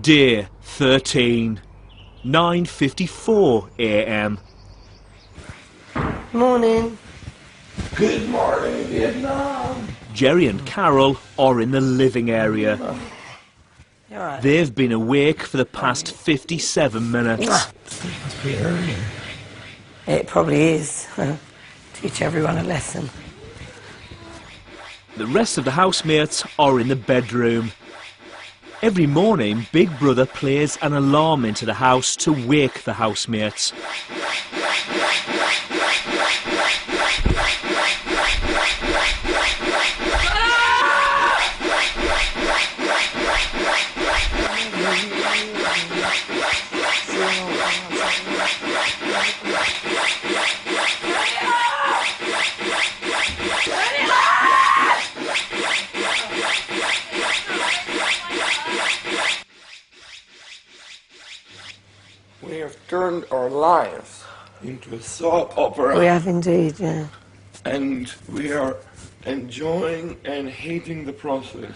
Day 13, 9:54 a.m. Morning. Good morning, Vietnam. Jerry and Carol are in the living area. You all right? They've been awake for the past 57 minutes. Must be early. It probably is. Teach everyone a lesson. The rest of the housemates are in the bedroom. Every morning, Big Brother plays an alarm into the house to wake the housemates. We have turned our lives into a soap opera. We have indeed, yeah. And we are enjoying and hating the process.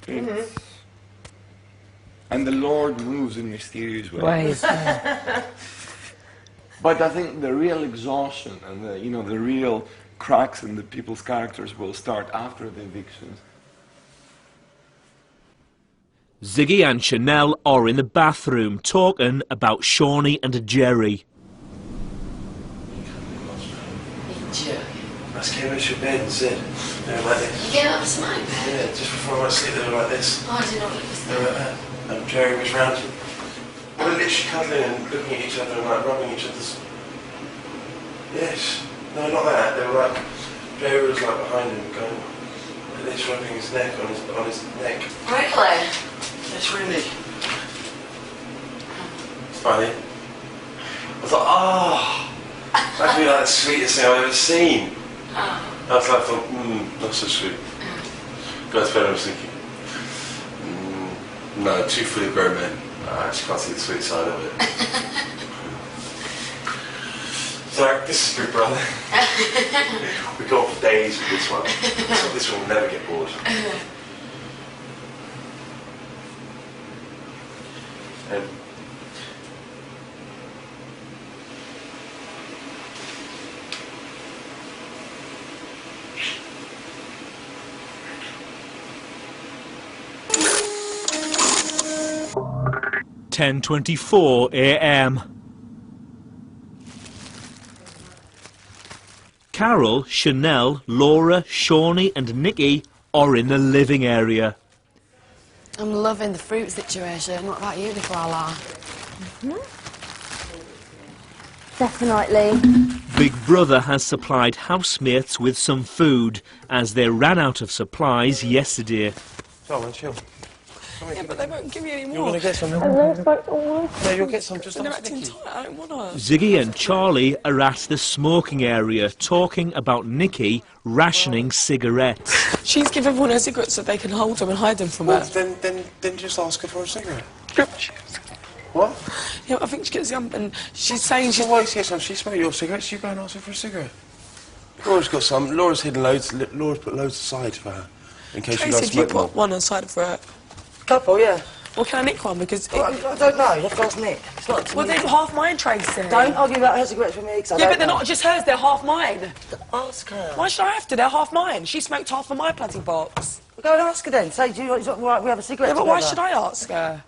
And the Lord moves in mysterious ways. But I think the real exhaustion and the real cracks in the people's characters will start after the evictions. Ziggy and Chanel are in the bathroom talking about Shawnee and Jerry. Let's get into bed and sit. They were like this. You get up to my bed? Yeah, just before I went to sleep, they were like this. Oh, I did not look this They were like that. And Jerry was round them. They were literally cuddling and looking at each other and like rubbing each other's... Yes. No, not that. They were like... Jerry was like behind him going... Like this, rubbing his neck on his neck. Really? It's really... It's funny. I was like, oh... That's actually like the sweetest thing I've ever seen. Oh. I was like, not so sweet. That's better, I was thinking. No, two fully grown men. I actually can't see the sweet side of it. So, this is Big Brother. We go on for days with this one. So this one will never get bored. And 10:24 a.m. Carol, Chanel, Laura, Shawnee and Nikki are in the living area. I'm loving the fruit situation. What about you, Nicola? Definitely. Big Brother has supplied housemates with some food as they ran out of supplies yesterday. Come on, chill. Yeah, but they won't give me any more. You're going to get some. Yeah, you'll get some just They're on acting sticky. tight. I don't want to. Ziggy and Charlie are at the smoking area talking about Nikki rationing cigarettes. She's giving everyone her cigarettes so they can hold them and hide them from Well, her. then just ask her for a cigarette. What? Yeah, I think she gets young and she's saying she's... Well, yes, she smoked your cigarettes, you go and ask her for a cigarette. Laura's got some. Laura's hidden loads. Laura's put loads aside for her, in case she Tracy, does do you smoke more. put one aside for her? Couple, yeah. Or can I nick one? Because... Well, I don't know. You have to ask Nick. It's not to Well, me. they're half mine, Tracy. Don't argue about her cigarettes with me, because I Yeah, don't but they're know. not just hers, they're half mine. Ask her. Why should I have to? They're half mine. She smoked half of my bloody box. Well, go and ask her then. Say, do you want we have a cigarette Yeah, but why together? should I ask her?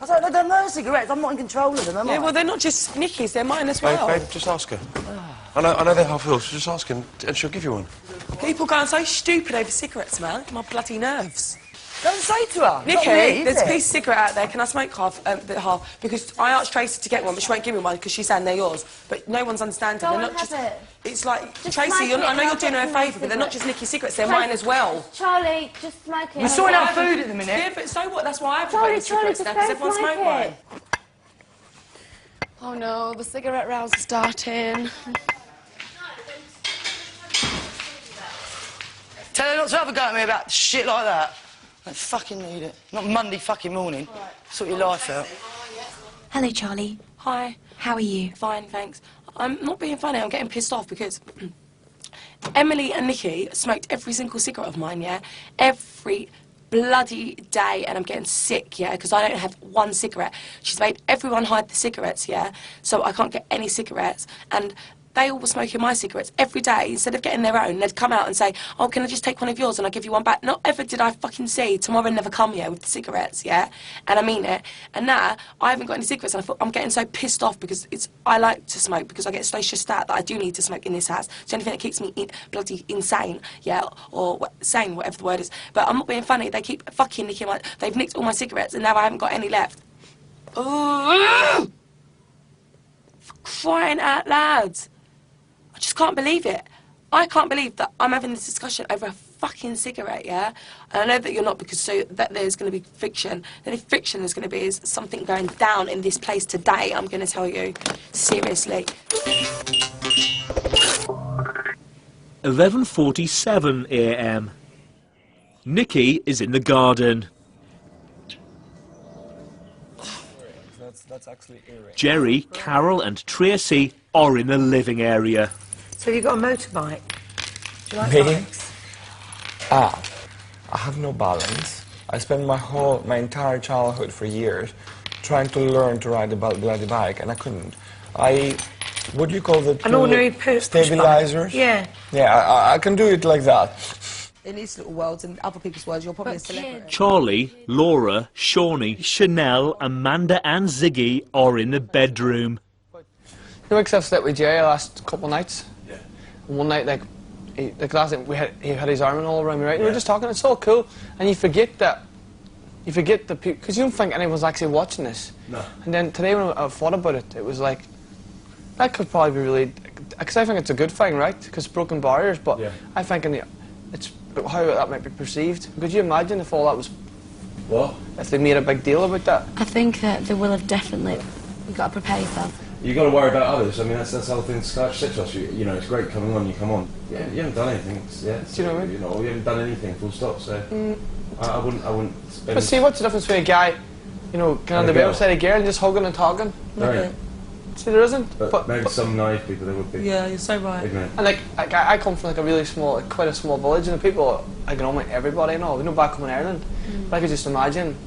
I don't know cigarettes. I'm not in control of them, am I? Yeah, well, they're not just Nikki's, they're mine as well. Babe, just ask her. I know they're half full, so just ask her and she'll give you one. People going so stupid over cigarettes, man. My bloody nerves. Don't say to her. Nikki, Not me, there's is a it? piece of cigarette out there. Can I smoke half? Because I asked Tracy to get one, but she won't give me one because she's saying they're yours. But no one's understanding. Go they're and not just. have it. It's like Just Tracy. smoke it I know and you're I'll doing her a get some favour, but they're not just Nikki's cigarettes. They're mine as well. Charlie, just smoke it. We're sorting out food at the minute. Yeah, but so what? That's why I've Charlie, got cigarettes just now because don't everyone smoke smoked one. it. Oh no, the cigarette rounds are starting. Tell her not to have a go at me about shit like that. I don't fucking need it. Not Monday fucking morning. Sort your life out. Hello, Charlie. Hi. How are you? Fine, thanks. I'm not being funny, I'm getting pissed off because Emily and Nikki smoked every single cigarette of mine, yeah? Every bloody day and I'm getting sick, yeah, because I don't have one cigarette. She's made everyone hide the cigarettes, yeah, so I can't get any cigarettes. And they all were smoking my cigarettes every day. Instead of getting their own, they'd come out and say, oh, can I just take one of yours and I'll give you one back? Not ever did I fucking see tomorrow never come here with the cigarettes, yeah? And I mean it. And now, I haven't got any cigarettes and I thought, I'm getting so pissed off because I like to smoke because I get so stressed out that I do need to smoke in this house. It's the only thing that keeps me bloody insane, yeah? Or sane, whatever the word is. But I'm not being funny. They keep fucking nicking my... They've nicked all my cigarettes and now I haven't got any left. Oh, for crying out loud. I just can't believe it. I can't believe that I'm having this discussion over a fucking cigarette, yeah? And I know that you're not because so that there's going to be friction. The only friction there's going to be is something going down in this place today, I'm going to tell you. Seriously. 11:47 a.m. Nikki is in the garden. Jerry, Carol and Tracy are in the living area. So you've got a motorbike? Do you like Me? bikes? I have no balance. I spent my entire childhood for years trying to learn to ride a bloody bike, and I couldn't. What do you call the An ordinary push stabilizers? bike. Yeah. Yeah, I can do it like that. In his little worlds and other people's worlds, you're probably a celebrity. Charlie, Laura, Shawnee, Chanel, Amanda and Ziggy are in the bedroom. You know, I've slept with Jerry the last couple of nights. Yeah. And one night, like last night, he had his arm all around me, right? And we were just talking. It's so cool, and you forget the people because you don't think anyone's actually watching this. No. And then today, when I thought about it, it was like that could probably be really, because I think it's a good thing, right? Because broken barriers, but yeah. I think it's how that might be perceived. Could you imagine if all that was what? If they made a big deal about that? I think that they will have definitely. You've got to prepare yourself. You've got to worry about others. I mean, that's the whole thing Skype said to us. You know, it's great coming on, you come on. Yeah, you haven't done anything. Do you know what I mean? You know, you haven't done anything, full stop. So I wouldn't spend... But see, what's the difference between a guy, you know, kind of the bit outside a girl and just hugging and talking? Right. See, there isn't. But maybe some naive people, there would be. Yeah, you're so right. Ignorant. And like, I come from like a really small, quite a small village, and the people, I can almost everybody, you know, we know back home in Ireland. But I could just imagine.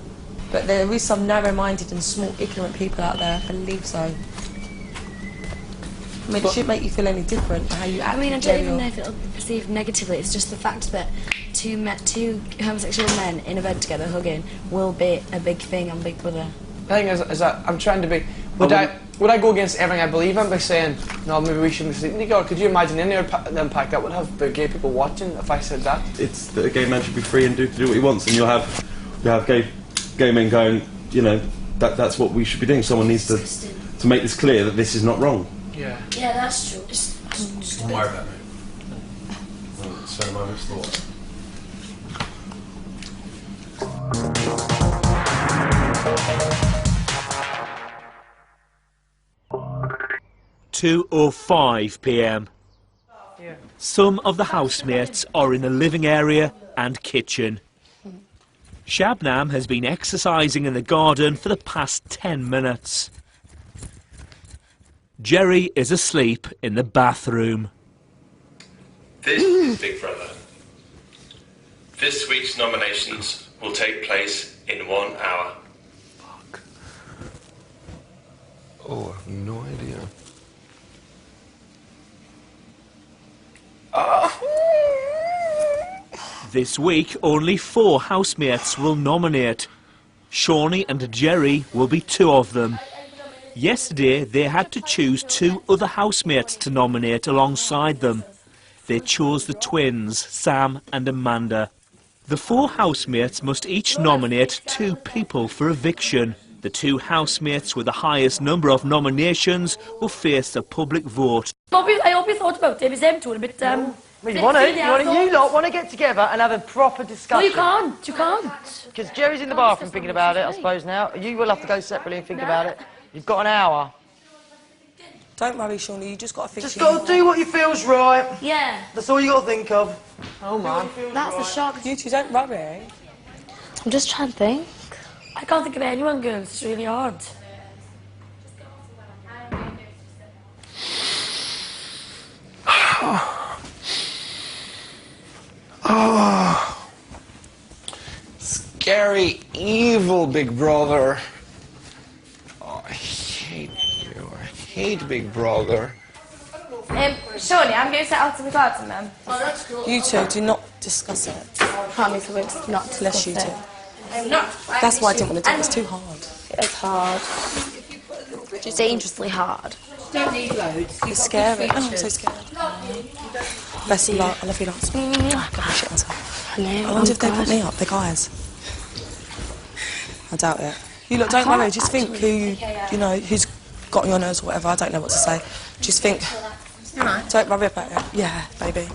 But there is some narrow-minded and small, ignorant people out there, I believe so. I mean, it shouldn't make you feel any different how you act. I mean, I don't even know if it'll be perceived negatively. It's just the fact that two homosexual men in a bed together hugging will be a big thing on Big Brother. The thing is that I'm trying to be... Would I go against everything I believe in by saying, no, maybe we shouldn't be sleeping together? Could you imagine the impact that would have the gay people watching if I said that? It's that a gay man should be free and do what he wants, and you'll have gay men going, you know, that's what we should be doing. Someone needs to make this clear that this is not wrong. Yeah. Yeah, that's true. Don't worry about it. I'll spend a moment's thought. (2:05 p.m. Some of the housemates are in the living area and kitchen. Shabnam has been exercising in the garden for the past 10 minutes. Jerry is asleep in the bathroom. This is Big Brother. This week's nominations will take place in 1 hour. Fuck. Oh, I have no idea. This week, only 4 housemates will nominate. Shawnee and Jerry will be 2 of them. Yesterday, they had to choose 2 other housemates to nominate alongside them. They chose the twins, Sam and Amanda. The 4 housemates must each nominate 2 people for eviction. The 2 housemates with the highest number of nominations will face a public vote. I hope you thought about it. It was them two a bit, Well, you lot want to get together and have a proper discussion. No, you can't. You can't. Because Jerry's in the bathroom thinking about it, I suppose, now. You will have to go separately and think about it. You've got an hour. Don't worry, Shawnee, you just got to think... Just got to do what you feel's right. Yeah. That's all you got to think of. Oh, man. That's the shock. You two don't worry. I'm just trying to think. I can't think of anyone, girls. It's really hard. It's scary, evil Big Brother. Oh, I hate you. I hate Big Brother. Surely, I'm going to set out to the garden then. You two do not discuss it. Promise I won't not Unless you discuss do. it. I'm not. That's why I didn't want to do it. It's too hard. It's hard. It's dangerously hard. It's scary. Oh, I'm so scared. Best of luck. I love you lots. God, I shit myself. I know. I wonder if they put me up, the guys. I doubt it. You look, don't worry. Just think who you know, who's got on your nerves or whatever. I don't know what to say. Just think. Don't worry about it. Yeah, baby.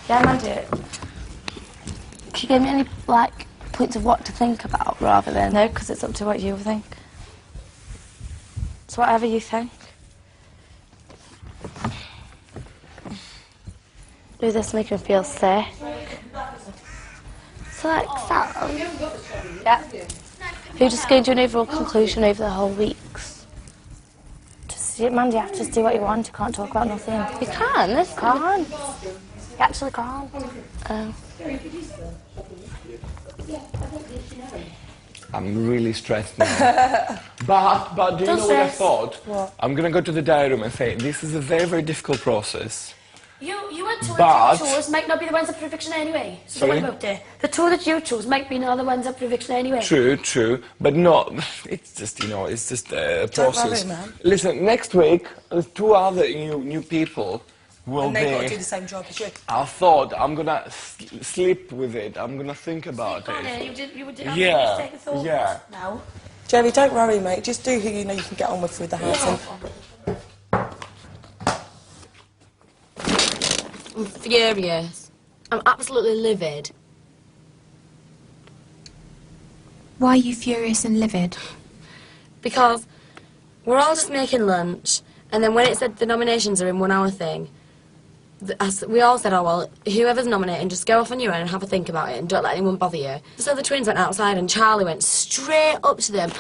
Yeah, I do. Can you give me any, like, points of what to think about rather than... No, because it's up to what you think. It's whatever you think. Does this make me feel sick? So, like, Sam? Yeah? You're just going to do an overall conclusion over the whole weeks? Mandy, you have to just do what you want. You can't talk about nothing. You can. This can't. You actually can't. Oh. I'm really stressed now. but do you know what I thought? What? I'm going to go to the diary room and say, this is a very, very difficult process. You and two But- that you chose might not be the ones up for eviction anyway. So Sorry? don't worry about it. The two that you chose might be not the ones up for eviction anyway. True, but no, it's just, you know, it's just a process. worry, man. Listen, next week, two other new people will And they've got to do be... the same job as you. I thought I'm going to sleep with it. I'm going to think about Oh, yeah, it. you did Yeah, second thought. yeah. No. Jerry, don't worry, mate. Just do who you know you can get on with the house. I'm furious. I'm absolutely livid. Why are you furious and livid? Because we're all just making lunch, and then when it said the nominations are in 1 hour thing, we all said, oh, well, whoever's nominating, just go off on your own and have a think about it and don't let anyone bother you. So the twins went outside and Charlie went straight up to them.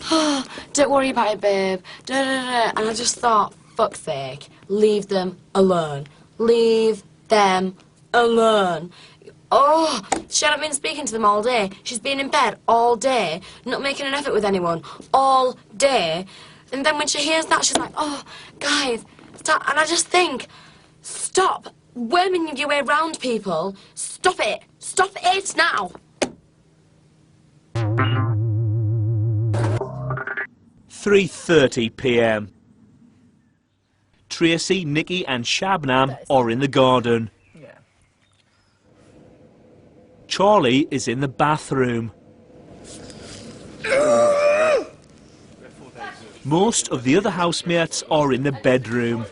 Oh, don't worry about it, babe. Da, da, da. And I just thought, fuck's sake, leave them alone. Leave them alone. Oh, she hadn't been speaking to them all day. She's been in bed all day, not making an effort with anyone all day. And then when she hears that, she's like, oh, guys, stop. And I just think, stop worming your way around people. Stop it. Stop it now. 3:30 p.m. Tracy, Nikki and Shabnam are in the garden. Charlie is in the bathroom. Most of the other housemates are in the bedroom.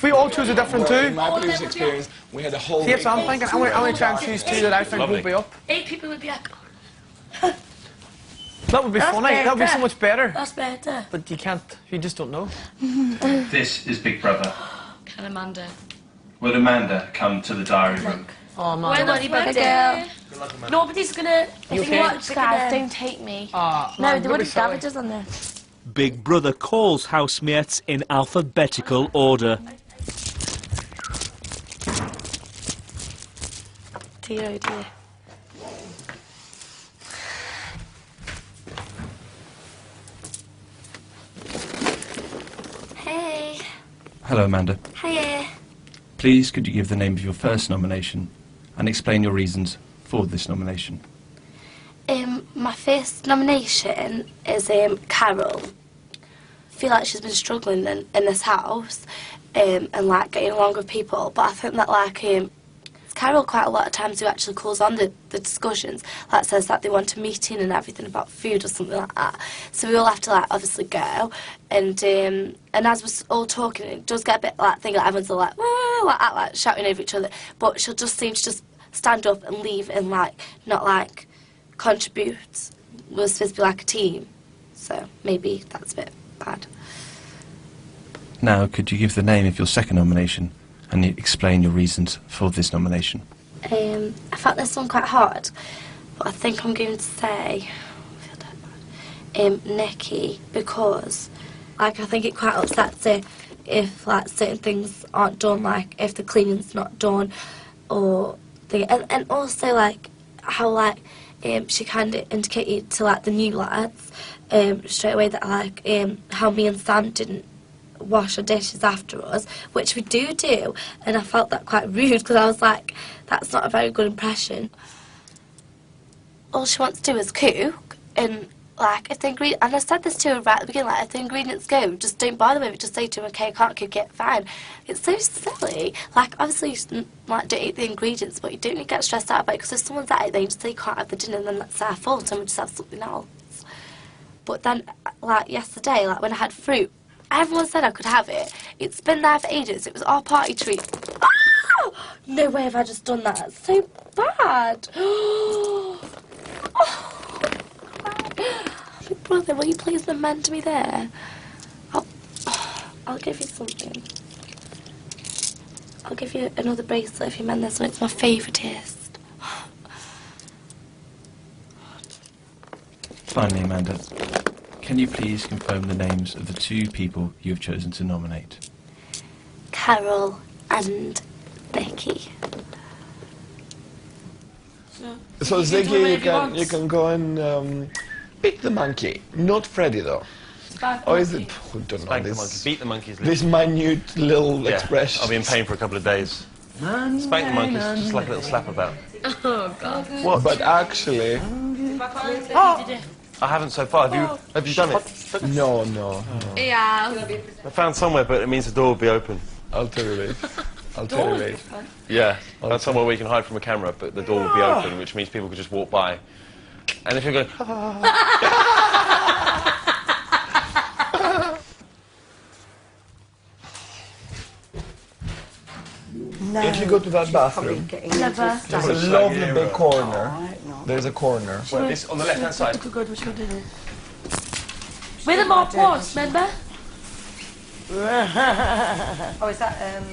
We all choose a different two. In my previous experience, we had a whole... See, that's what I'm thinking. I'm going to try and choose two that I think will be up. 8 people would be like, That would be funny. That would be so much better. that's better. But you can't. You just don't know. This is Big Brother. Can Amanda? Will Amanda come to the diary room? Oh, man. Well, Worry about the girl. Nobody's gonna. You if okay? you watch, Guys, don't take me. Ah, No, man, there don't be wouldn't silly. savages on this. Big Brother calls housemates in alphabetical order. Dear, oh dear. Hey. Hello, Amanda. Hiya. Please, could you give the name of your first nomination and explain your reasons for this nomination? My first nomination is Carol. I feel like she's been struggling in this house and like getting along with people, but I think that like Carol quite a lot of times who actually calls on the discussions, like says that they want a meeting and everything about food or something like that. So we all have to like obviously go, and as we're all talking, it does get a bit like thing like everyone's all like woo, like shouting over each other, but she'll just seem to just stand up and leave and like not like contribute. We're supposed to be like a team, so maybe that's a bit bad. Now, could you give the name of your second nomination and explain your reasons for this nomination? I found this one quite hard, but I think I'm going to say Nikki, because like I think it quite upsets her if like certain things aren't done, like if the cleaning's not done, or and also like how like she kind of indicated to like the new lads straight away that like how me and Sam didn't wash our dishes after us, which we do, and I felt that quite rude because I was like, that's not a very good impression. All she wants to do is cook, and like if the ingredients, and I said this to her right at the beginning, like if the ingredients go, just don't bother with it, just say to her, okay, I can't cook it, fine. It's so silly. Like obviously you like don't eat the ingredients, but you don't need to get stressed out about it, because if someone's at it, they just say you can't have the dinner, and then that's their fault, and we just have something else. But then like yesterday, like when I had fruit, everyone said I could have it. It's been there for ages. It was our party treat. Oh! No way have I just done that. It's so bad. Big brother, will you please amend me there? I'll give you something. I'll give you another bracelet if you mend this one. It's my favouriteest. Finally, Amanda, can you please confirm the names of the two people you have chosen to nominate? Carol and Becky. So Ziggy, you can go and beat the monkey, not Freddy though. Or is it? I don't know. Spank the monkey. Beat the monkey's This minute little expression. I'll be in pain for a couple of days. Spank the monkey, just like a little slap about. Oh, God. What? But actually, I haven't so far. Have you done it? no. Yeah. I found somewhere, but it means the door will be open. I'll tell you later. I'll tell you later. Yeah, found somewhere where you can hide from a camera, but the door will be open, which means people can just walk by. And if you're going, if you go to that bathroom, Never. there's a lovely big corner. There's a corner. well, this on the left-hand side. With a more pause, remember? Oh, is that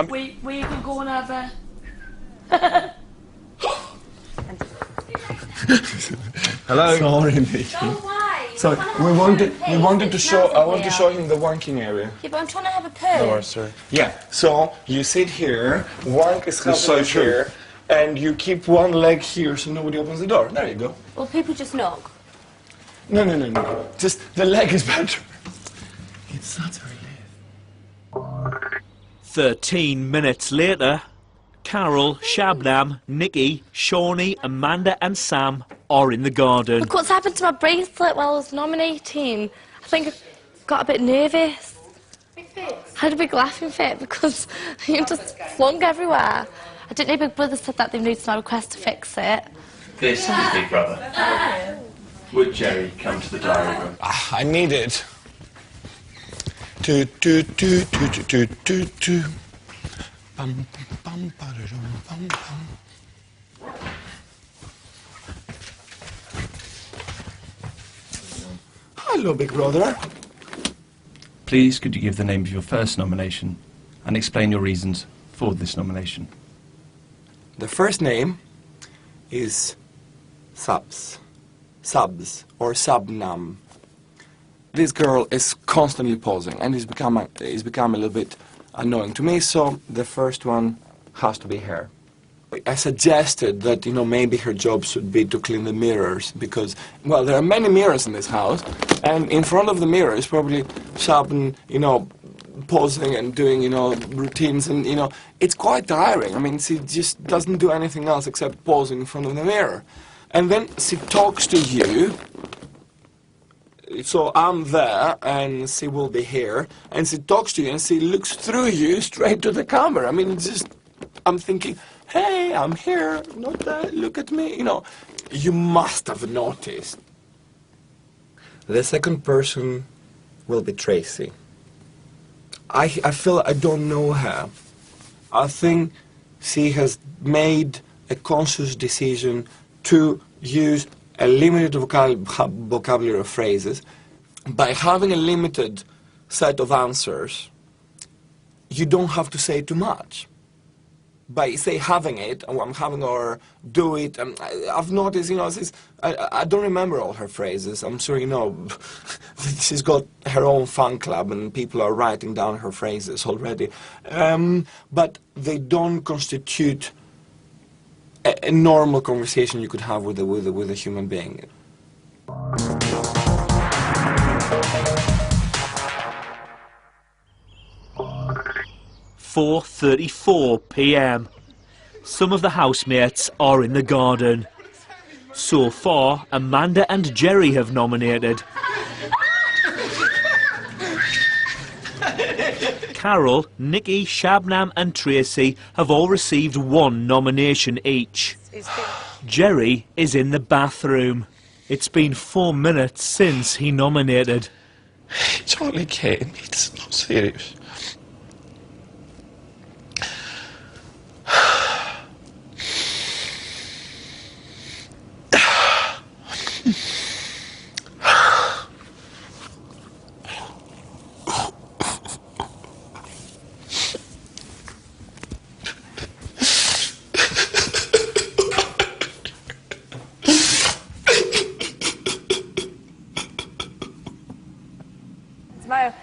We can go and have a... Hello. Sorry, Nikki. So we wanted to show. I want to show him the wanking area. Yeah, but I'm trying to have a poo. No, sorry. Yeah. So you sit here. Wank is happening so true. here, and you keep one leg here so nobody opens the door. There you go. Well, people just knock. No. Just the leg is better. It's such a relief. 13 minutes later, Carol, Shabnam, Nikki, Shawnee, Amanda and Sam are in the garden. Look what's happened to my bracelet while I was nominating. I think I got a bit nervous. I had a big laughing fit because it just flung everywhere. I didn't know Big Brother said that they've noticed my request to fix it. This is Big Brother. Would Jerry come to the diary room? I need it. Bum, bum, ba-da-dum, bum, bum. Hello, Big Brother. Please, could you give the name of your first nomination and explain your reasons for this nomination? The first name is Subs, or Subnam. This girl is constantly posing, and it's become a little bit annoying to me, so the first one has to be her. I suggested that, maybe her job should be to clean the mirrors, because, well, there are many mirrors in this house, and in front of the mirrors probably Shabn, posing and doing, routines, and, it's quite tiring. I mean, she just doesn't do anything else except posing in front of the mirror. And then she talks to you. So I'm there, and she will be here, and she talks to you, and she looks through you straight to the camera. I mean, I'm thinking, hey, I'm here, not there, look at me, You must have noticed. The second person will be Tracy. I feel I don't know her. I think she has made a conscious decision to use a limited vocabulary of phrases. By having a limited set of answers, you don't have to say too much. By, say, having it, or I'm having, or do it, I've noticed, I don't remember all her phrases. I'm sure, she's got her own fan club and people are writing down her phrases already. But they don't constitute a normal conversation you could have with a human being. 4:34 p.m. Some of the housemates are in the garden. So far, Amanda and Jerry have nominated. Carol, Nikki, Shabnam and Tracy have all received 1 nomination each. Jerry is in the bathroom. It's been 4 minutes since he nominated. It's only a game, it's not serious.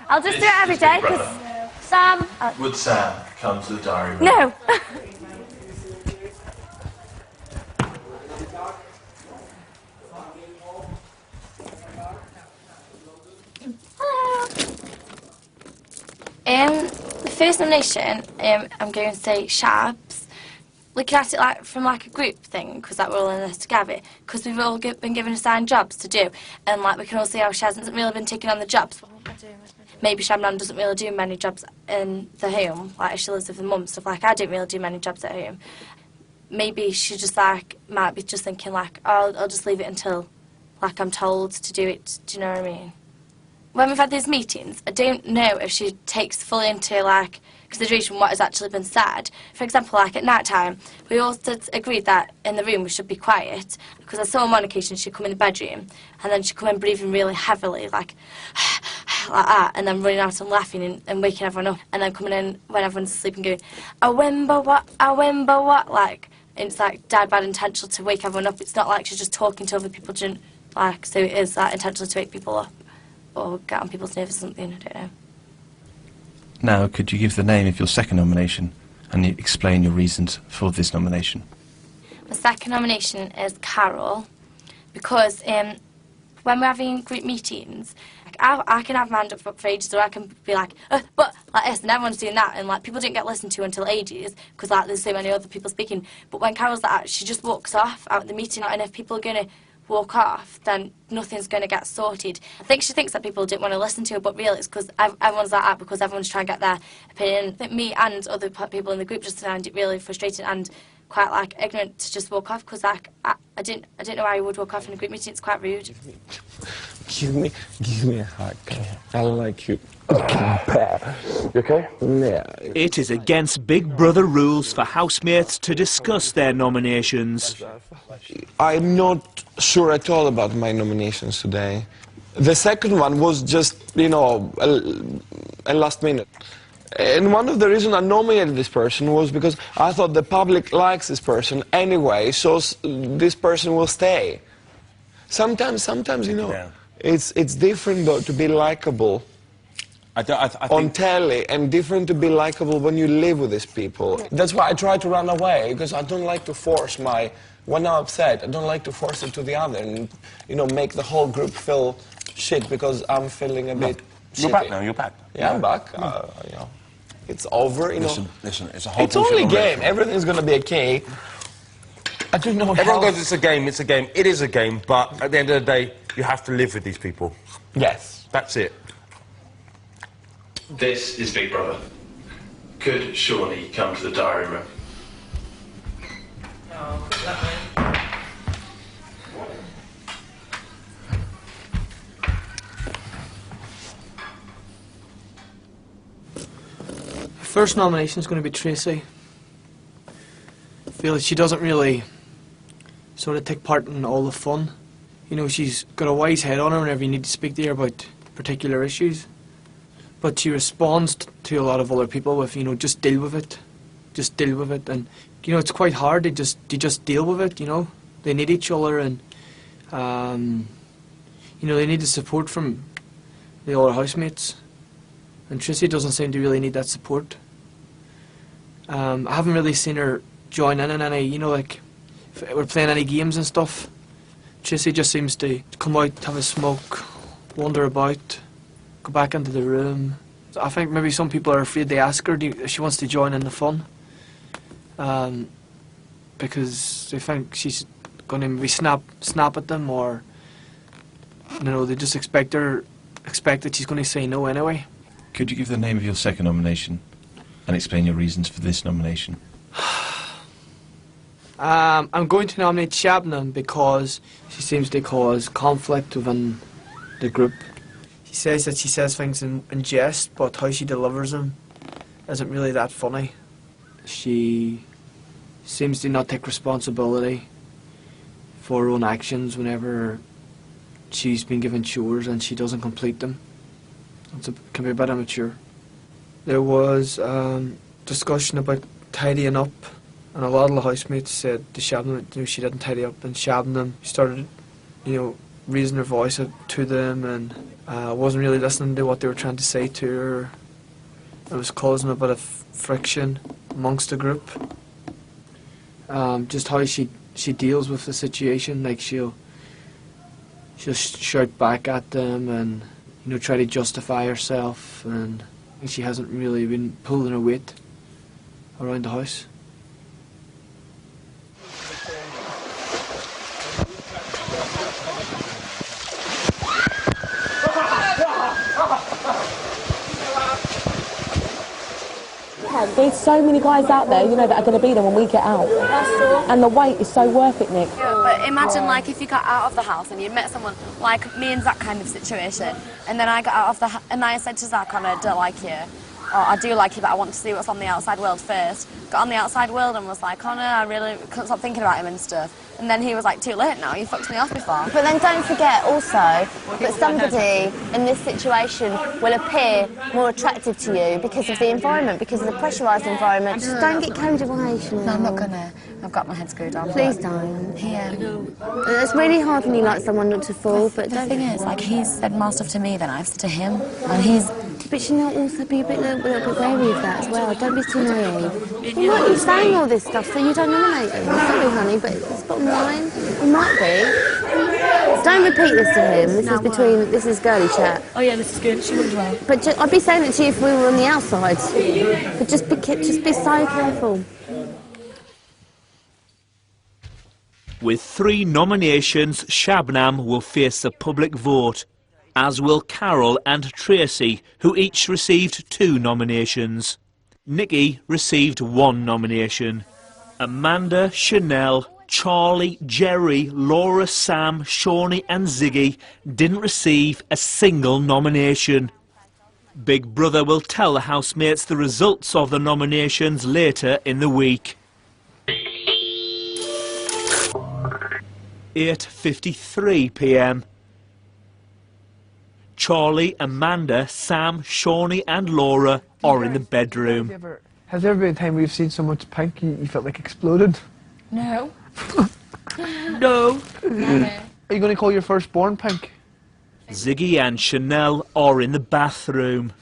I'll just do it every day, because Sam... Would Sam come to the diary room? No. The first nomination, I'm going to say Shabs. Looking at it like from like a group thing, because like we're all in this together, because we've all been given assigned jobs to do, and like we can all see how Shaz hasn't really been taking on the jobs. Maybe Shabnam doesn't really do many jobs in the home, like she lives with the mum, stuff like I don't really do many jobs at home. Maybe she just like might be just thinking like, oh, I'll just leave it until like I'm told to do it. Do you know what I mean? When we've had these meetings, I don't know if she takes fully into like consideration what has actually been said. For example, like at night time, we all agreed that in the room we should be quiet, because I saw on one occasion she'd come in the bedroom and then she'd come in breathing really heavily, like that, and then running out and laughing and waking everyone up, and then coming in when everyone's asleep and going, I wimber what, like, it's like dead bad intentional to wake everyone up. It's not like she's just talking to other people, like, so it is like intentional to wake people up or get on people's nerves or something, I don't know. Now, could you give the name of your second nomination and explain your reasons for this nomination? My second nomination is Carol, because when we're having group meetings, like, I can have my hand up for ages, or I can be like, but like this, and everyone's doing that, and like people don't get listened to until ages, because like there's so many other people speaking. But when Carol's like that, she just walks off out of the meeting, and if people are going to walk off, then nothing's going to get sorted. I think she thinks that people don't want to listen to her, but really it's because everyone's like that, because everyone's trying to get their opinion. I think me and other people in the group just find it really frustrating and quite like ignorant to just walk off, because like I don't know why you would walk off in a group meeting. It's quite rude. Give me a hug. I like you. You okay? Yeah. It is against Big Brother rules for housemates to discuss their nominations. I'm not sure at all about my nominations today. The second one was just, you know, a last minute. And one of the reasons I nominated this person was because I thought the public likes this person anyway, so this person will stay. Sometimes, you know, yeah. It's different though to be likable on telly, and different to be likable when you live with these people. That's why I try to run away, because I don't like to force when I'm upset, I don't like to force it to the other and, you know, make the whole group feel shit because I'm feeling a bit shitty. You're back now, you're back. Yeah, I'm back. You know, it's over, you know. Listen, it's a whole It's only a game. Everything's going to be okay. I don't know Everyone goes, it's a game, It is a game, but at the end of the day, you have to live with these people. Yes. That's it. This is Big Brother. Could Shawnee come to the diary room? First nomination is going to be Tracy. I feel like she doesn't really sort of take part in all the fun. You know, she's got a wise head on her whenever you need to speak to her about particular issues. But she responds to a lot of other people with, you know, just deal with it. Just deal with it. And, you know, it's quite hard to just deal with it, you know. They need each other, and, you know, they need the support from the other housemates. And Tracy doesn't seem to really need that support. I haven't really seen her join in any, you know, like, if we're playing any games and stuff, Tracy just seems to come out, have a smoke, wander about, go back into the room. I think maybe some people are afraid to ask her if she wants to join in the fun, because they think she's going to maybe snap at them, or you know, they just expect that she's going to say no anyway. Could you give the name of your second nomination and explain your reasons for this nomination? I'm going to nominate Shabnam because she seems to cause conflict within the group. She says that she says things in jest, but how she delivers them isn't really that funny. She seems to not take responsibility for her own actions whenever she's been given chores and she doesn't complete them. It can be a bit immature. There was discussion about tidying up, and a lot of the housemates said to Shabnam that she didn't tidy up, and Shabnam started, you know, raising her voice to them, and wasn't really listening to what they were trying to say to her. It was causing a bit of friction amongst the group. Just how she deals with the situation, like she'll shout back at them and, you know, try to justify herself, and she hasn't really been pulling her weight around the house. There's so many guys out there, you know, that are going to be there when we get out. That's true. And the wait is so worth it, Nick. Yeah, but imagine, like, if you got out of the house and you met someone, like me and Zach kind of situation, and then I got out of the and I said to Zach, I don't like you. Or I do like you, but I want to see what's on the outside world first. Got on the outside world and was like, oh no, I really couldn't stop thinking about him and stuff. And then he was like, too late now, you fucked me off before. But then don't forget also that somebody in this situation will appear more attractive to you because of the environment, because of the pressurised environment. Just don't get carried away, Chanel. No, I'm not gonna. I've got my head screwed on. Please don't. Yeah. It's really hard when you like someone not to fall, but the thing is, like, he's said more stuff to me than I've said to him, and he's... But Chanel, also be a little bit wary of that as well. Don't be too naive. He might be saying all this stuff so you don't nominate him. Sorry, honey, but it's bottom line. He might be. Don't repeat this to him. This is girly chat. Oh yeah, this is good. She wouldn't well. But I'd be saying it to you if we were on the outside. But just be so careful. With 3 nominations, Shabnam will face a public vote, as will Carol and Tracy, who each received 2 nominations. Nikki received 1 nomination. Amanda, Chanel, Charlie, Jerry, Laura, Sam, Shawnee and Ziggy didn't receive a single nomination. Big Brother will tell the housemates the results of the nominations later in the week. 8:53 p.m. Charlie, Amanda, Sam, Shawnee and Laura are in the bedroom. Has there ever been a time where you've seen so much pink you felt like exploded? No. No. Are you going to call your firstborn pink? Ziggy and Chanel are in the bathroom.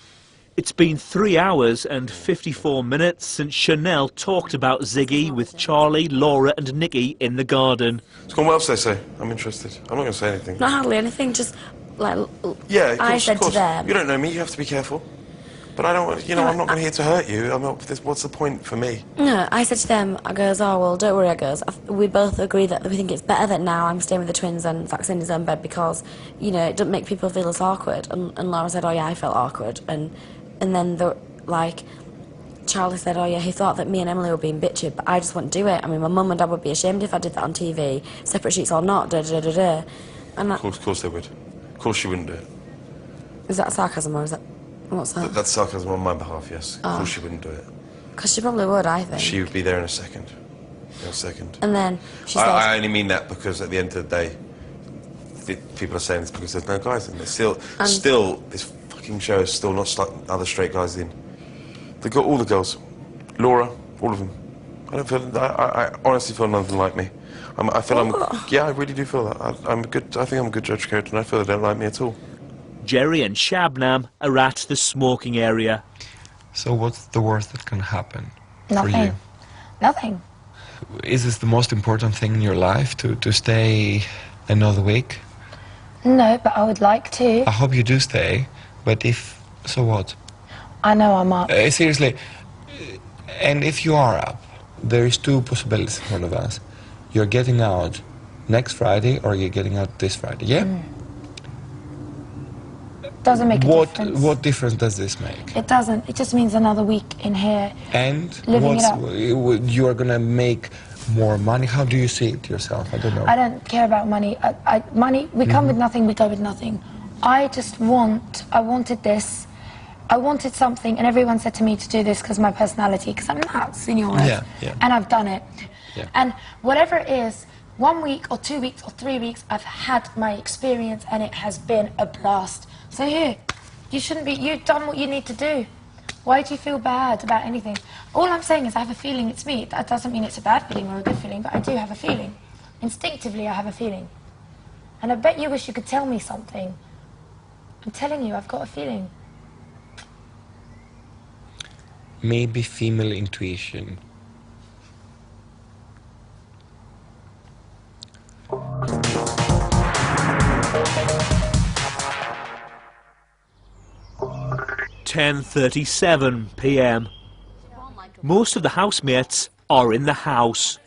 It's been 3 hours and 54 minutes since Chanel talked about Ziggy with Charlie, Laura and Nikki in the garden. It's gone well, they say. I'm interested. I'm not going to say anything. Not hardly anything, just, like, yeah, of course, I said of course. to them... You don't know me, you have to be careful. But I don't, you know, I'm not here to hurt you. What's the point for me? No, I said to them, I goes, oh, well, don't worry, I goes, we both agree that we think it's better that now I'm staying with the twins and Zach's in his own bed because, you know, it doesn't make people feel as awkward. And Laura said, oh, yeah, I felt awkward. And then, Charlie said, oh, yeah, he thought that me and Emily were being bitchy, but I just wouldn't do it. I mean, my mum and dad would be ashamed if I did that on TV, separate sheets or not, da-da-da-da-da. And of course they would. Of course she wouldn't do it. Is that sarcasm or is that... What's that? That's sarcasm on my behalf, yes. Oh. Of course she wouldn't do it. Because she probably would, I think. She would be there in a second. In a second. And then she said... I only mean that because at the end of the day, people are saying it's because there's no guys in there. Still, this fucking show is still not stuck other straight guys in. They've got all the girls. Laura, all of them. I honestly feel none of them like me. Yeah, I really do feel that. I think I'm a good judge of character and I feel they don't like me at all. Jerry and Shabnam are at the smoking area. So what's the worst that can happen Nothing. for you? Nothing. Is this the most important thing in your life, to stay another week? No, but I would like to. I hope you do stay, but if... so what? I know I'm up. Seriously, and if you are up, there is two possibilities in front of us. You're getting out next Friday or you're getting out this Friday, yeah? Doesn't make a difference. What difference does this make? It doesn't. It just means another week in here. And living it up. You are gonna make more money? How do you see it yourself? I don't know. I don't care about money. Money, we come with nothing, we go with nothing. I wanted this. I wanted something, and everyone said to me to do this because of my personality, because I'm nuts in your words. Yeah, yeah. And I've done it. Yeah. And whatever it is, 1 week or 2 weeks or 3 weeks, I've had my experience and it has been a blast. So here, you shouldn't be, you've done what you need to do. Why do you feel bad about anything? All I'm saying is I have a feeling it's me. That doesn't mean it's a bad feeling or a good feeling, but I do have a feeling. Instinctively, I have a feeling. And I bet you wish you could tell me something. I'm telling you, I've got a feeling. Maybe female intuition. (10:37 p.m). Most of the housemates are in the house.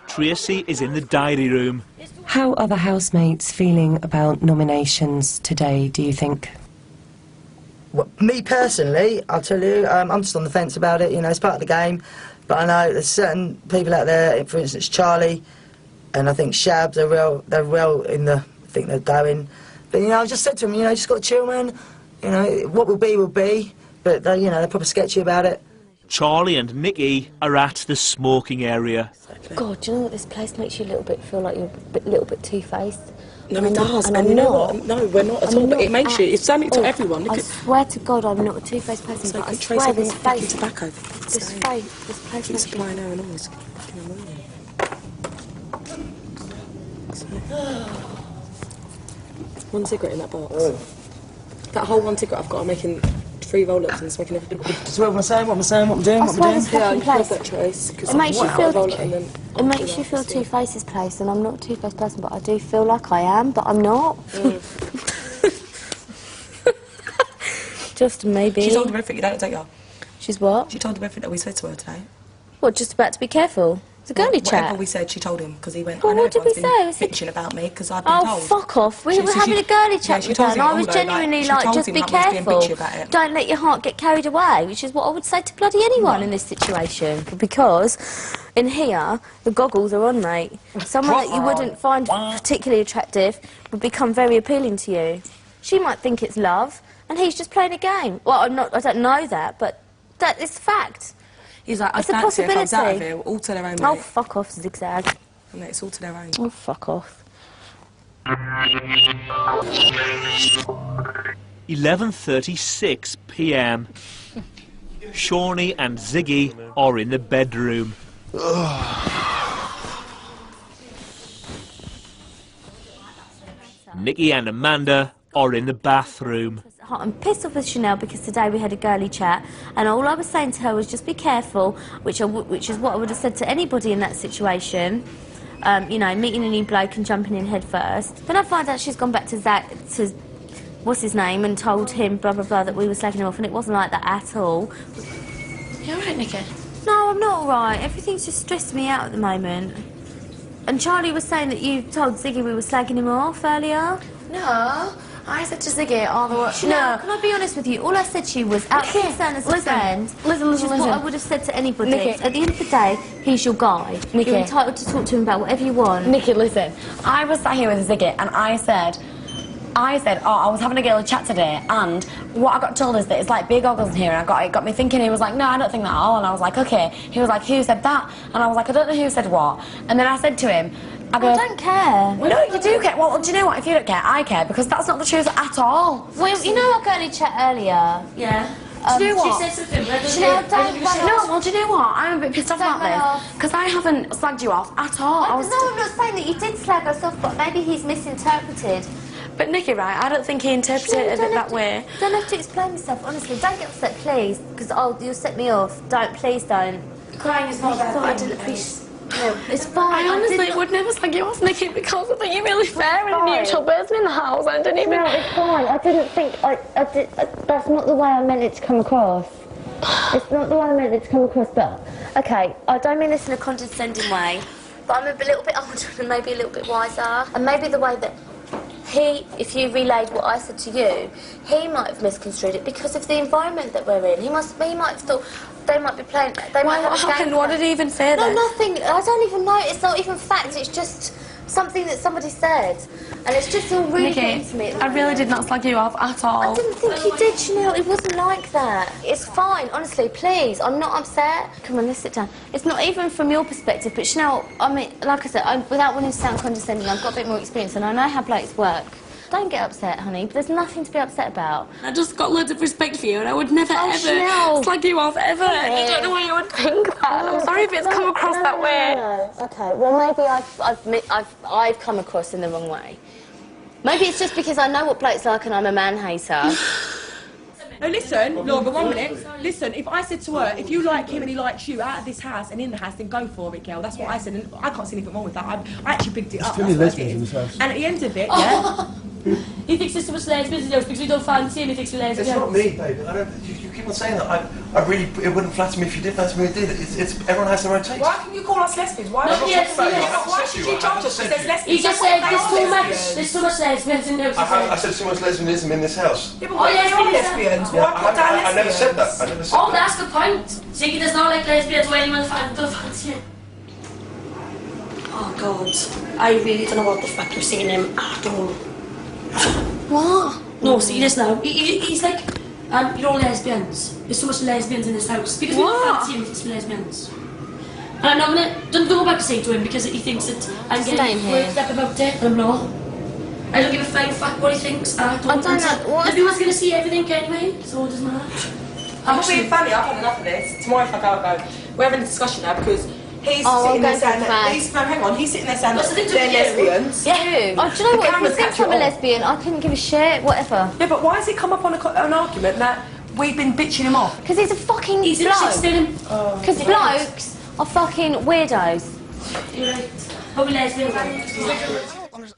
Tracy is in the diary room. How are the housemates feeling about nominations today, do you think? Well, me personally, I'll tell you, I'm just on the fence about it. You know, it's part of the game. But I know there's certain people out there, for instance, Charlie, and I think Shab, they're well in the, I think they're going. But, you know, I just said to them, you know, just got to chill, man. You know, what will be, will be. But, you know, they're proper sketchy about it. Charlie and Nikki are at the smoking area. God, do you know what, this place makes you feel like you're a little bit two-faced? No, it does, and you know what? No, we're not at all, but it makes you, it's done it to everyone. I swear to God, I'm not a two-faced person, but I swear this face... tobacco. This place keeps supplying her and all this. One cigarette in that box. That whole one cigarette I've got, I'm making 3 roll-ups and smoking everything. Just what I'm saying, what I'm doing, what I'm doing. Yeah, you love that choice. It makes you feel two-faced, this place, and I'm not a two-faced person, but I do feel like I am, but I'm not. Just maybe. She told him everything, don't you? She's what? She told him everything that we said to her today. What, just about to be careful? It's a girly chat. Whatever we said, she told him, because he went, well, I know what did we say? bitching about me, because I've been told. Oh, fuck off. We were having a girly chat with her, and I was genuinely like, just be careful. Don't let your heart get carried away, which is what I would say to bloody anyone in this situation. Because in here, the goggles are on, mate. Someone that you wouldn't find particularly attractive would become very appealing to you. She might think it's love, and he's just playing a game. Well, I don't know that, but that is fact. He's like, I fancy her, comes out of here, all to their own, mate. Oh, fuck off, zigzag. And it's all to their own. Oh, fuck off. 11:36 p.m. Shawnee and Ziggy are in the bedroom. Nikki and Amanda are in the bathroom. I'm pissed off with Chanel because today we had a girly chat, and all I was saying to her was just be careful, which is what I would have said to anybody in that situation. You know, meeting a new bloke and jumping in head first. Then I find out she's gone back to Zach, to what's his name, and told him blah blah blah that we were slagging him off, and it wasn't like that at all. You alright, Nikki? No, I'm not alright. Everything's just stressing me out at the moment. And Charlie was saying that you told Ziggy we were slagging him off earlier. No. I said to Ziggy, no. Can I be honest with you? All I said to you was, out of concern as a friend, which is what I would have said to anybody. Nikki. At the end of the day, he's your guy. Nikki. You're entitled to talk to him about whatever you want. Nikki, listen. I was sat here with Ziggy, and I said, oh, I was having a girly chat today, and what I got told is that it's like beer goggles in here, and it got me thinking. He was like, no, I don't think that at all, and I was like, okay. He was like, who said that? And I was like, I don't know who said what. And then I said to him, I don't care. No, you do care. Well, do you know what? If you don't care, I care, because that's not the truth at all. Well, you know our girly chat earlier? Yeah. Do you know what? She said something. No, do you know what? I'm a bit pissed off about this, because I haven't slagged you off at all. No, I'm not saying that you did slag us off, but maybe he's misinterpreted. But Nikki, right, I don't think he interpreted it that way. You don't have to explain yourself, honestly. Don't get upset, please, because you'll set me off. Please don't. Crying is not a bad thing. No, it's fine. I honestly would never slag you off, Nikki, because I think you're really fair and a neutral person in the house. I didn't even... No, it's fine. I didn't think... that's not the way I meant it to come across. It's not the way I meant it to come across, but... OK, I don't mean this in a condescending way, but I'm a little bit older and maybe a little bit wiser. And maybe the way that if you relayed what I said to you, he might have misconstrued it because of the environment that we're in. He might have thought they might be playing... What happened? What did he even say then? No, nothing. I don't even know. It's not even fact. It's just something that somebody said. And it's just all really getting to me. I really did not slag you off at all. I didn't think you did, Chanel. It wasn't like that. It's fine, honestly, please. I'm not upset. Come on, let's sit down. It's not even from your perspective, but Chanel, I mean, like I said, without wanting to sound condescending, I've got a bit more experience and I know how blokes work. Don't get upset, honey, but there's nothing to be upset about. I just got loads of respect for you and I would never ever slag you off ever. I don't know why you would think that. I'm sorry if it's come across that way. OK, well maybe I've come across in the wrong way. Maybe it's just because I know what blokes like and I'm a man-hater. No, listen, Laura, 1 minute. Listen, if I said to her, if you like him and he likes you out of this house and in the house, then go for it, girl. That's what I said, and I can't see anything wrong with that. I actually picked it up. Too many lesbians in this house. And at the end of it, yeah... He thinks there's too much lesbians in the house because we don't fancy him, he thinks we're lesbians. It's not me, baby. You keep on saying that. I really... It wouldn't flatter me if you did flatter me. It did. Everyone has their own taste. Why can you call us lesbians? Why should you judge us because there's lesbians? He just said there's too much lesbians in the house. I said too much lesbianism in this house. Yeah, but why are you lesbians? Why put down lesbians? I never said that. Oh, that's the point. Ziggy does not like lesbians or anyone don't fancy him. Oh, God. I really don't know what the fuck you're saying him at all. What? No, see this now. He's like, you're all lesbians. There's so much lesbians in this house. Because we don't fancy him, it's lesbians. And I'm not gonna... Don't go back to say to him because he thinks that I'm getting worked up about it, and I'm not. I don't give a flying fuck what he thinks. I don't know. Everyone's gonna see everything anyway, so it doesn't matter. I'm not being funny, I've had enough of this. Tomorrow if I go, we're having a discussion now because he's sitting there saying that... He's sitting there saying that they're lesbians. Yeah. Oh, do you know what? If he thinks I'm a lesbian, I couldn't give a shit, whatever. Yeah, but why has it come up on an argument that we've been bitching him off? Because he's a fucking bloke. Because blokes are fucking weirdos. You're right. Probably lesbians.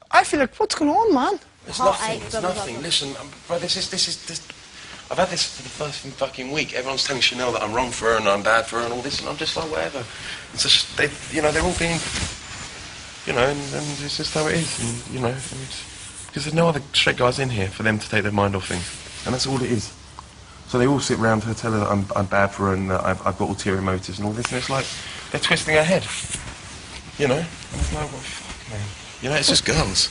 I feel like, what's going on, man? It's nothing. It's nothing. Listen, bro, this is. I've had this for the first fucking week. Everyone's telling Chanel that I'm wrong for her and I'm bad for her and all this, and I'm just like, whatever. It's just they're all being, and it's just how it is, and because there's no other straight guys in here for them to take their mind off things, and that's all it is. So they all sit round her, tell her that I'm bad for her and that I've got ulterior motives and all this, and it's like they're twisting her head, And it's like, well, fuck, man. It's just girls.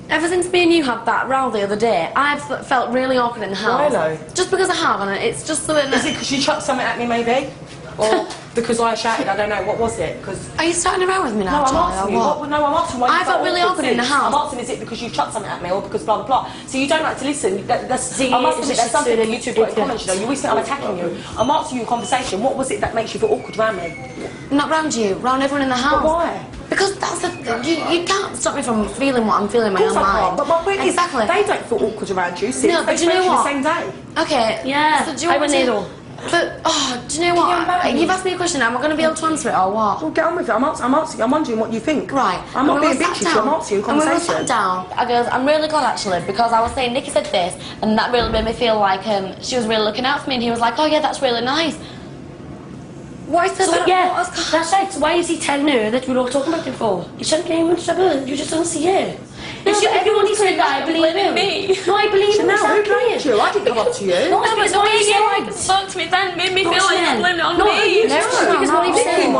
Ever since me and you had that row the other day, I've felt really awkward in the house. Why though? Just because I have, and it's just something that... Is it because you chucked something at me, maybe? Or because I shouted? I don't know. What was it? Are you starting around with me now, No, I'm Charlie, asking or you. what? No, I'm asking why you I felt really awkward in the house. I'm asking, is it because you chucked something at me or because blah, blah, blah? So you don't like to listen. I must admit, there's something that you two got in common, You always think I'm attacking you. I'm asking you in conversation. What was it that makes you feel awkward around me? Not round you, round everyone in the house. But why? Because that's the you can't stop me from feeling what I'm feeling in my own mind. But my point is, exactly. They don't feel awkward around you since no, but they do you know what? the same day. Okay. Yeah, so do you want to... But, do you know what? You've asked me a question, am I going to be able to answer it or what? Well, get on with it. I'm asking. I'm wondering what you think. Right. I'm not being bitchy, I'm asking you a conversation. And when we sat down, I goes, I'm really glad actually, because I was saying, Nikki said this, and that really made me feel like she was really looking out for me, and he was like, oh yeah, that's really nice. Why said that? Yeah, that's right. So why is he telling her that we're all talking about him for? He shouldn't get anyone in trouble. You just don't see it. No, but everyone said that I believe him. No, I believe him. Now, who blamed you? I didn't come up to you. No, but the way you spoke to me then made me feel like you blamed it on me. No, because what he said.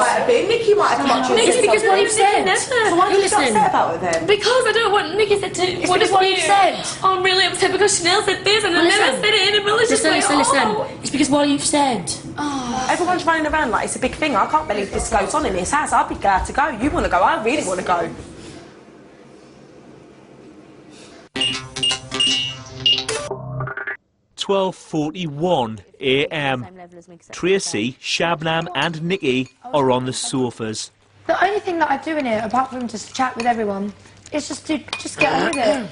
Nikki might have come up to you. Nikki, because what he said. So why are you so upset about it then? Because I don't know what Nikki said to... What is what you said? I'm really upset because Chanel said this and I never said it in a malicious way. Listen. It's because what you've said. Everyone's running around like it's a big thing. I can't believe this goes on in this house. I'd be glad to go. You want to go? I really want to go. "12:41 a.m. Tracy, Shabnam and Nikki are on the sofas. The only thing that I do in here, apart from just chat with everyone, is just to get on with it.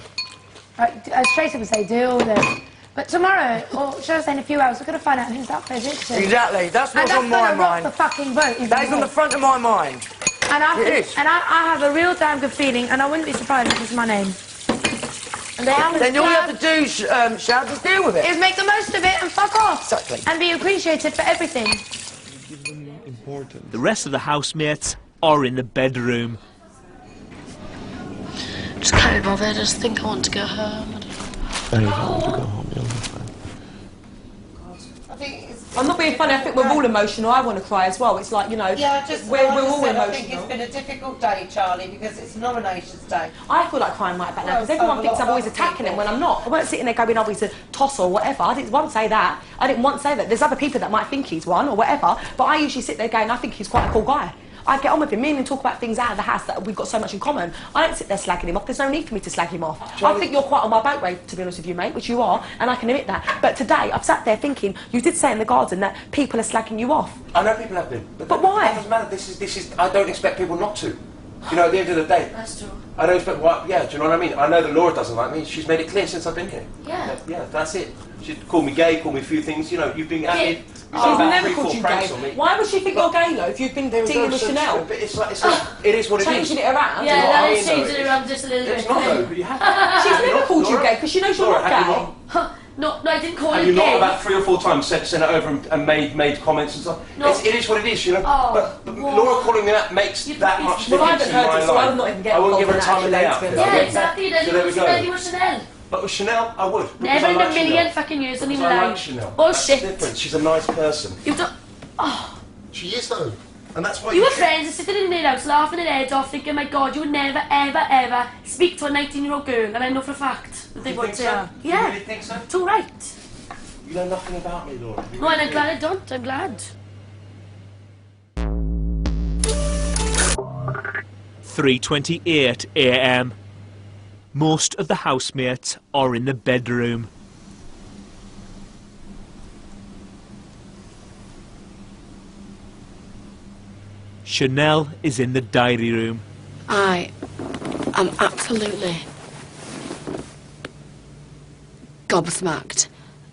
Like, as Tracy would say, deal with it. But tomorrow, or should I say in a few hours, we're going to find out who's up for eviction. Exactly, that's what's on my mind. The fucking vote. That is on the front of my mind. And I It is. And I have a real damn good feeling, and I wouldn't be surprised if it's my name. And then all you have to do, Shab, is deal with it. Is make the most of it and fuck off. Exactly. And be appreciated for everything. The rest of the housemates are in the bedroom. Just can't be bothered. I just think I want to go home. I'm not being funny, I think we're all emotional. I want to cry as well. It's like, you know, we're all emotional. I think it's been a difficult day, Charlie, because it's nominations day. I feel like crying right back now, because everyone thinks I'm always attacking him when I'm not. I weren't sitting there going, oh, he's a toss or whatever. I didn't once say that. I didn't once say that. There's other people that might think he's one or whatever, but I usually sit there going, I think he's quite a cool guy. I get on with him. Me and him talk about things out of the house that we've got so much in common. I don't sit there slagging him off. There's no need for me to slag him off. Charlie, I think you're quite on my boat, Ray, to be honest with you, mate, which you are, and I can admit that. But today, I've sat there thinking, you did say in the garden that people are slagging you off. I know people have been. But why? It doesn't matter. This is. I don't expect people not to. You know, at the end of the day. That's true. I don't expect. Well, yeah, do you know what I mean? I know that Laura doesn't like me. She's made it clear since I've been here. Yeah. Yeah, that's it. She called me gay, called me a few things. You know, you've been at me. She's never called you gay. Why would she think you're gay, though, if you've been dealing with Chanel? But it's like, it is what it is. Changing it around? Yeah, that is changing it around just a little bit. It's not, though, but you have. She's never called you gay, because she knows you're not gay. No, I didn't call Have you you not gay. about 3 or 4 times sent it over and made comments and stuff? No. It is what it is, you know. Oh, but Laura calling me that makes that much Well, I difference in haven't my heard it, so I'm life. not even getting I won't give her a involved time of in day that, out. to be Yeah, exactly. So there we go. You with Chanel. But with Chanel, I would. because Never I in like a million Chanel. fucking years, don't Because even I lie. like Chanel. Bullshit. That's different. She's a nice person. You don't. Oh. She is though, and that's why You were friends and sitting in their house laughing their heads off, thinking, my God, you would never, ever, ever speak to a 19-year-old girl, and I know for a fact that they You would think say, so? yeah. You really think so? It's all right. You know nothing about me, Laura. You No, and really I'm do. glad I don't. I'm glad. 3:28 a.m. Most of the housemates are in the bedroom. Chanel is in the diary room. I am absolutely gobsmacked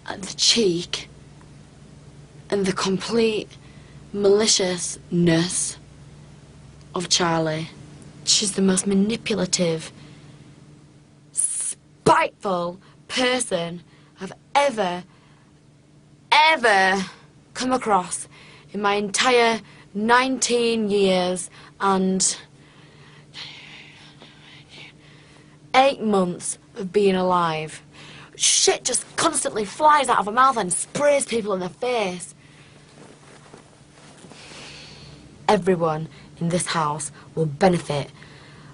at the cheek and the complete maliciousness of Charlie. She's the most manipulative, spiteful person I've ever come across in my entire 19 years and 8 months of being alive. Shit just constantly flies out of her mouth and sprays people in the face. Everyone in this house will benefit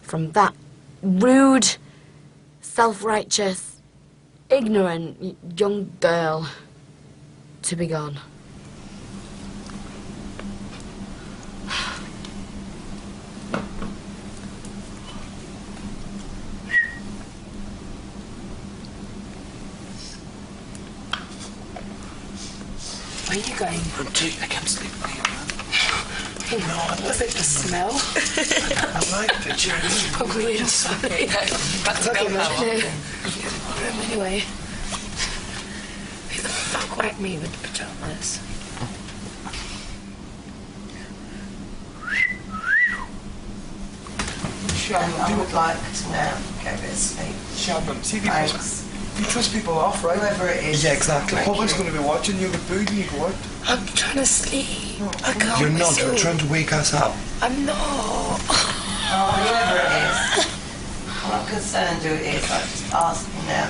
from that rude, self-righteous, ignorant young girl to be gone. Where are you going? I can't sleep. No, was it the smell? I like the journey. Probably inside. Back to Belfast. Anyway, who the fuck whacked me with the pyjamas? I would like to now get a bit of sleep. Shabnam, see people. Thanks. You trust people off, right? Whoever it is. Yeah, exactly. The Thank public's you. going to be watching you, the food, and you go out. I'm trying to sleep. I can't. You're not. whistle. You're trying to wake us up. I'm not. Oh, whoever it is. I'm not concerned who it is. I just ask him now.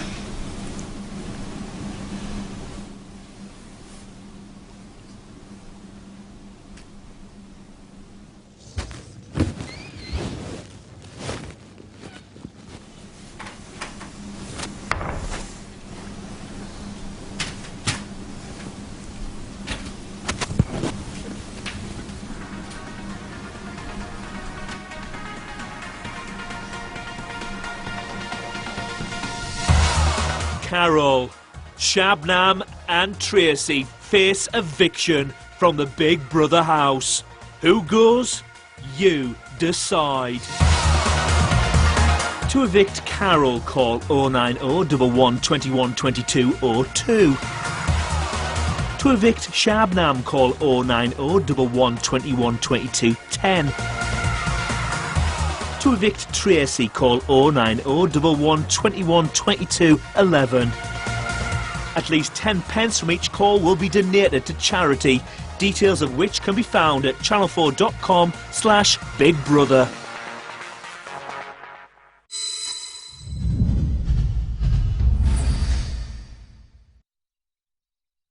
Carol, Shabnam and Tracy face eviction from the Big Brother house. Who goes? You decide. To evict Carol, call 090 11 21 22 02. To evict Shabnam, call 090 11 21 22 10. To evict Tracy, call 090 11 21 22 11. At least 10 pence from each call will be donated to charity, details of which can be found at channel4.com/bigbrother.